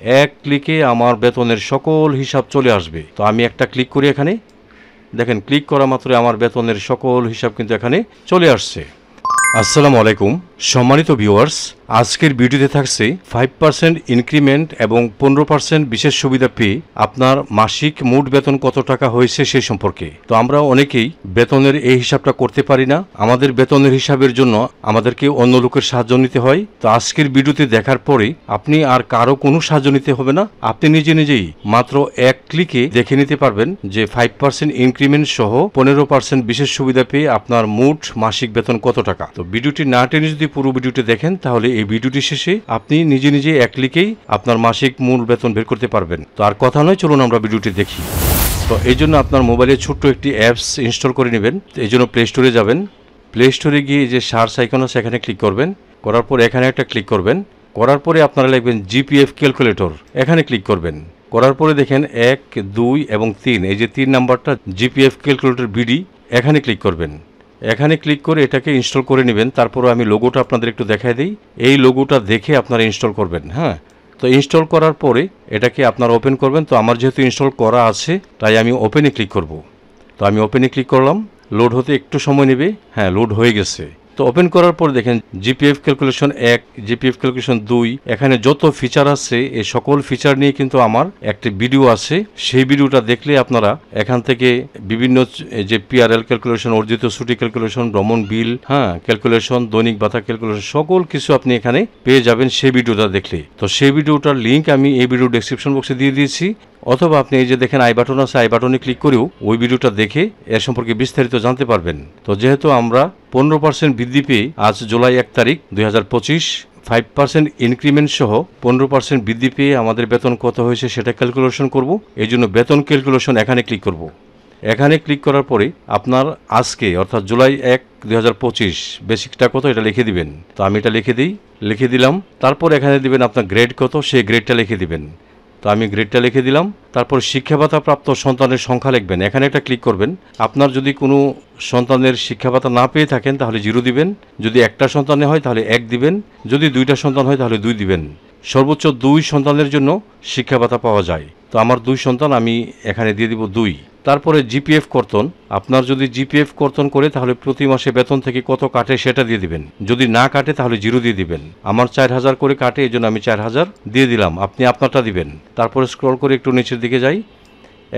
এক ক্লিকে আমার বেতনের সকল হিসাব চলে আসবে। তো আমি একটা ক্লিক করি এখানে, দেখেন ক্লিক করা মাত্র আমার বেতনের সকল হিসাব কিন্তু এখানে চলে আসছে। আসসালামু আলাইকুম সম্মানিত ভিউয়ার্স, আজকের ভিডিওতে থাকছে 5% ইনক্রিমেন্ট এবং 15% বিশেষ সুবিধা পেয়ে আপনার মাসিক মোট বেতন কত টাকা হয়েছে সে সম্পর্কে। তো আমরা অনেকেই বেতনের এই হিসাবটা করতে পারি না, আমাদের বেতনের হিসাবের জন্য আমাদেরকে অন্য লোকের সাহায্য নিতে হয়। তো আজকের ভিডিওতে দেখার পরে আপনি আর কারো কোনো সাহায্য নিতে হবে না, আপনি নিজে নিজেই মাত্র এক ক্লিকে দেখে নিতে পারবেন যে 5% ইনক্রিমেন্ট সহ 15% বিশেষ সুবিধা পেয়ে আপনার মোট মাসিক বেতন কত টাকা। তো ভিডিওটি না টেনে যদি পুরো ভিডিওটি দেখেন তাহলে এই ভিডিওটি শেষে আপনি নিজে নিজে এক ক্লিকেই আপনার মাসিক মূল বেতন বের করতে পারবেন। তো আর কথা নয়, চলুন আমরা ভিডিওটি দেখি। তো এই জন্য আপনার মোবাইলে ছোট্ট একটি অ্যাপস ইনস্টল করে নেবেন। এই জন্য প্লে স্টোরে যাবেন, প্লে স্টোরে গিয়ে যে সার্চ আইকন আছে এখানে ক্লিক করবেন, করার পর এখানে একটা ক্লিক করবেন, করার পরে আপনারা লিখবেন জিপিএফ ক্যালকুলেটর, এখানে ক্লিক করবেন। করার পরে দেখেন 1, 2 এবং 3, এই যে 3 নাম্বারটা জিপিএফ ক্যালকুলেটর বিডি, এখানে ক্লিক করবেন। এখানে ক্লিক করে এটাকে ইনস্টল করে নেবেন। তারপরে আমি লোগোটা আপনাদের একটু দেখাই দিই, এই লোগোটা দেখে আপনারা ইনস্টল করবেন। হ্যাঁ, তো ইনস্টল করার পরে এটাকে আপনারা ওপেন করবেন। তো আমার যেহেতু ইনস্টল করা আছে তাই আমি ওপেনে ক্লিক করব। তো আমি ওপেনে ক্লিক করলাম, লোড হতে একটু সময় নেবে। হ্যাঁ, লোড হয়ে গেছে। তো ওপেন করার পর দেখেন জিপিএফ ক্যালকুলেশন 1, জিপিএফ ক্যালকুলেশন 2, এখানে যত ফিচার আছে এই সকল ফিচার নিয়ে কিন্তু আমার একটি ভিডিও আছে। সেই ভিডিওটা দেখলে আপনারা এখান থেকে বিভিন্ন যে পিআরএল ক্যালকুলেশন, অর্জিত ছুটি ক্যালকুলেশন, ভ্রমণ বিল, হ্যাঁ ক্যালকুলেশন, দৈনিক ভাতা ক্যালকুলেশন, সকল কিছু আপনি এখানে পেয়ে যাবেন সেই ভিডিওটা দেখলে। তো সেই ভিডিওটার লিঙ্ক আমি এই ভিডিও ডেসক্রিপশন বক্সে দিয়ে দিয়েছি, অথবা আপনি এই যে দেখেন আই বাটন আছে, আই বাটনে ক্লিক করেও ওই ভিডিওটা দেখে এর সম্পর্কে বিস্তারিত জানতে পারবেন। তো যেহেতু আমরা 15% বৃদ্ধি পেয়ে আজ জুলাই 1 তারিখ 2025 5% ইনক্রিমেন্ট সহ 15% বৃদ্ধি পেয়ে আমাদের বেতন কত হয়েছে সেটা ক্যালকুলেশন করব। এই জন্য বেতন ক্যালকুলেশন এখানে ক্লিক করব। এখানে ক্লিক করার পরে আপনার আজকে অর্থাৎ জুলাই 1, 2025 বেসিকটা কত এটা লিখে দিবেন। তো আমি এটা লিখে দিলাম। তারপর এখানে দিবেন আপনার গ্রেড কত, সেই গ্রেডটা লিখে দিবেন। তো আমি গ্রেডটা লিখে দিলাম। তারপর শিক্ষা ভাতা প্রাপ্ত সন্তানের সংখ্যা লিখবেন, এখানে একটা ক্লিক করবেন। আপনার যদি কোনো সন্তানের শিক্ষা ভাতা না পেয়ে থাকেন তাহলে 0 দিবেন, যদি একটা সন্তানে হয় তাহলে 1 দিবেন, যদি 2টা সন্তান হয় তাহলে 2 দিবেন। সর্বোচ্চ 2 সন্তানের জন্য শিক্ষা ভাতা পাওয়া যায়। তো আমার 2 সন্তান, আমি এখানে দিয়ে দিব 2। তারপরে জিপিএফ কর্তন, আপনার যদি জিপিএফ কর্তন করে তাহলে প্রতি মাসে বেতন থেকে কত কাটে সেটা দিয়ে দিবেন, যদি না কাটে তাহলে 0 দিয়ে দিবেন। আমার 4000 করে কাটে, এই জন্য আমি 4000 দিয়ে দিলাম, আপনি আপনারটা দিবেন। তারপরে স্ক্রল করে একটু নিচের দিকে যাই।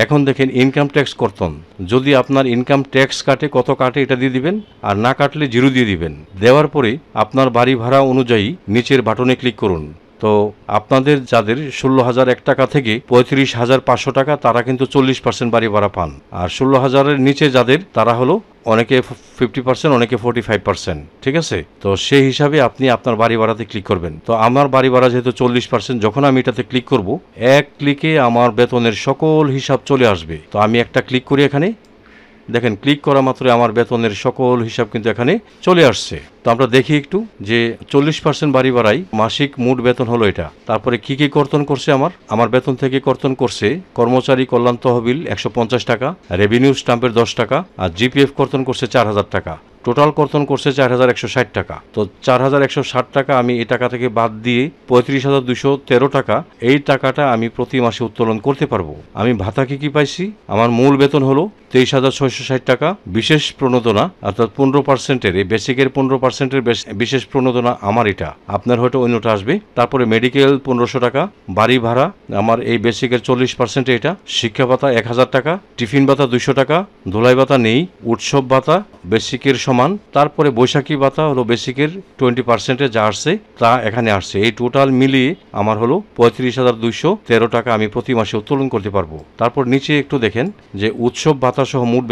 এখন দেখেন ইনকাম ট্যাক্স কর্তন, যদি আপনার ইনকাম ট্যাক্স কাটে কত কাটে এটা দিয়ে দিবেন, আর না কাটলে 0 দিয়ে দিবেন। দেওয়ার পরে আপনার বাড়ি ভাড়া অনুযায়ী নিচের বাটনে ক্লিক করুন। তো আপনাদের যাদের 16,001 টাকা থেকে 35,500 টাকা তারা কিন্তু 40% বাড়ি ভাড়া পান, আর 16,000-এর নিচে যাদের তারা হলো অনেকে 50%, অনেকে 45%। ঠিক আছে, তো সেই হিসাবে আপনি আপনার বাড়ি ভাড়াতে ক্লিক করবেন। তো আমার বাড়ি ভাড়া যেহেতু 40%, যখন আমি এটাতে ক্লিক করব এক ক্লিকে আমার বেতনের সকল হিসাব চলে আসবে। তো আমি একটা ক্লিক করি, এখানে দেখেন ক্লিক করা মাত্র আমার বেতনের সকল হিসাব কিন্তু এখানে চলে আসছে। তো আমরা দেখি একটু যে 40% বাড়ি বাড়াই মাসিক মোট বেতন হলো এটা। তারপরে কি কি কর্তন করছে, আমার বেতন থেকে কর্তন করছে কর্মচারী কল্যাণ তহবিল 150 টাকা, রেভিনিউ স্ট্যাম্পের 10 টাকা, আর জিপিএফ কর্তন করছে 4000 টাকা। টোটাল কর্তন করছে 4160 টাকা। তো 4160 টাকা আমি এই টাকা থেকে বাদ দিয়ে 35,213 টাকা, এই টাকাটা আমি প্রতি মাসে উত্তোলন করতে পারবো। আমি ভাতা কি পাইছি, আমার মূল বেতন হলো 23,660 টাকা। বিশেষ প্রণোদনা অর্থাৎ 15%-এর, এই বেসিকের 15%-এর বিশেষ প্রণোদনা আমার, এটা আপনার হয়তো অন্যটা আসবে। তারপরে মেডিকেল 1500 টাকা, বাড়ি ভাড়া আমার এই বেসিকের 40%, এটা শিক্ষা ভাতা 1000 টাকা, টিফিন ভাতা 200 টাকা, ধুলাই ভাতা নেই, উৎসব ভাতা বেসিকের সমান। তারপরে বৈশাখী ভাতা হলো বেসিকের 20%-এ যা আসছে তা এখানে আসছে। এই টোটাল মিলিয়ে আমার হলো 35,213 টাকা আমি প্রতি মাসে উত্তোলন করতে পারবো। তারপর নিচে একটু দেখেন যে উৎসব ভাতা সহ মোট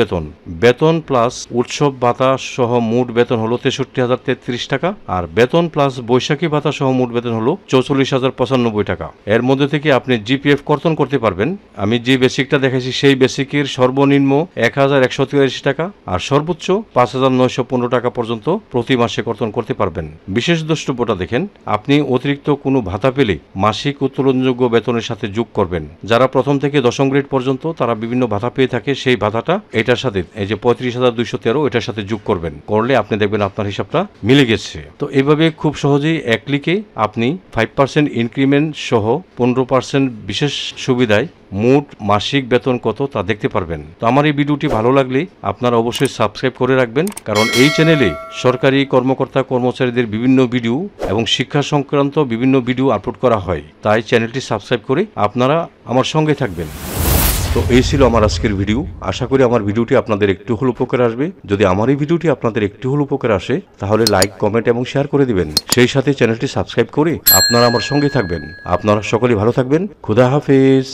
বেতন প্লাস উৎসব ভাতা সহ মোট বেতন হলো 63,033 টাকা, আর বেতন প্লাস বৈশাখী ভাতা সহ মোট বেতন হলো 44,095 টাকা। এর মধ্যে থেকে আপনি জিপিএফ কর্তন করতে পারবেন। আমি যে বেসিকটা দেখেছি সেই বেসিকের সর্বনিম্ন 1,143 টাকা আর সর্বোচ্চ 5,915 টাকা পর্যন্ত প্রতি মাসে কর্তন করতে পারবেন। বিশেষ দ্রষ্টব্যটা দেখেন, আপনি অতিরিক্ত কোনো ভাতা পেলে মাসিক উত্তোলনযোগ্য বেতনের সাথে যোগ করবেন। যারা প্রথম থেকে 10ম গ্রেড পর্যন্ত তারা বিভিন্ন ভাতা পেয়ে থাকে, সেই ভাতা কথাটা এটার সাথে এই যে 35,213 এটার সাথে যোগ করবেন, করলে আপনি দেখবেন আপনার হিসাবটা মিলে গেছে। তো এইভাবে খুব সহজেই এক ক্লিকে আপনি 5% ইনক্রিমেন্ট সহ 15% বিশেষ সুবিধায় মোট মাসিক বেতন কত তা দেখতে পারবেন। তো আমার এই ভিডিওটি ভালো লাগলে আপনারা অবশ্যই সাবস্ক্রাইব করে রাখবেন, কারণ এই চ্যানেলে সরকারি কর্মকর্তা কর্মচারীদের বিভিন্ন ভিডিও এবং শিক্ষা সংক্রান্ত বিভিন্ন ভিডিও আপলোড করা হয়। তাই চ্যানেলটি সাবস্ক্রাইব করে আপনারা আমার সঙ্গে থাকবেন। তো এই ছিল আমার আজকের ভিডিও। আশা করি আমার ভিডিওটি আপনাদের একটু হলেও উপকার আসবে। যদি আমার এই ভিডিওটি আপনাদের একটু হলেও উপকার আসে তাহলে লাইক, কমেন্ট এবং শেয়ার করে দিবেন। সেই সাথে চ্যানেলটি সাবস্ক্রাইব করে আপনারা আমার সঙ্গে থাকবেন। আপনারা সকলেই ভালো থাকবেন। খোদা হাফেজ।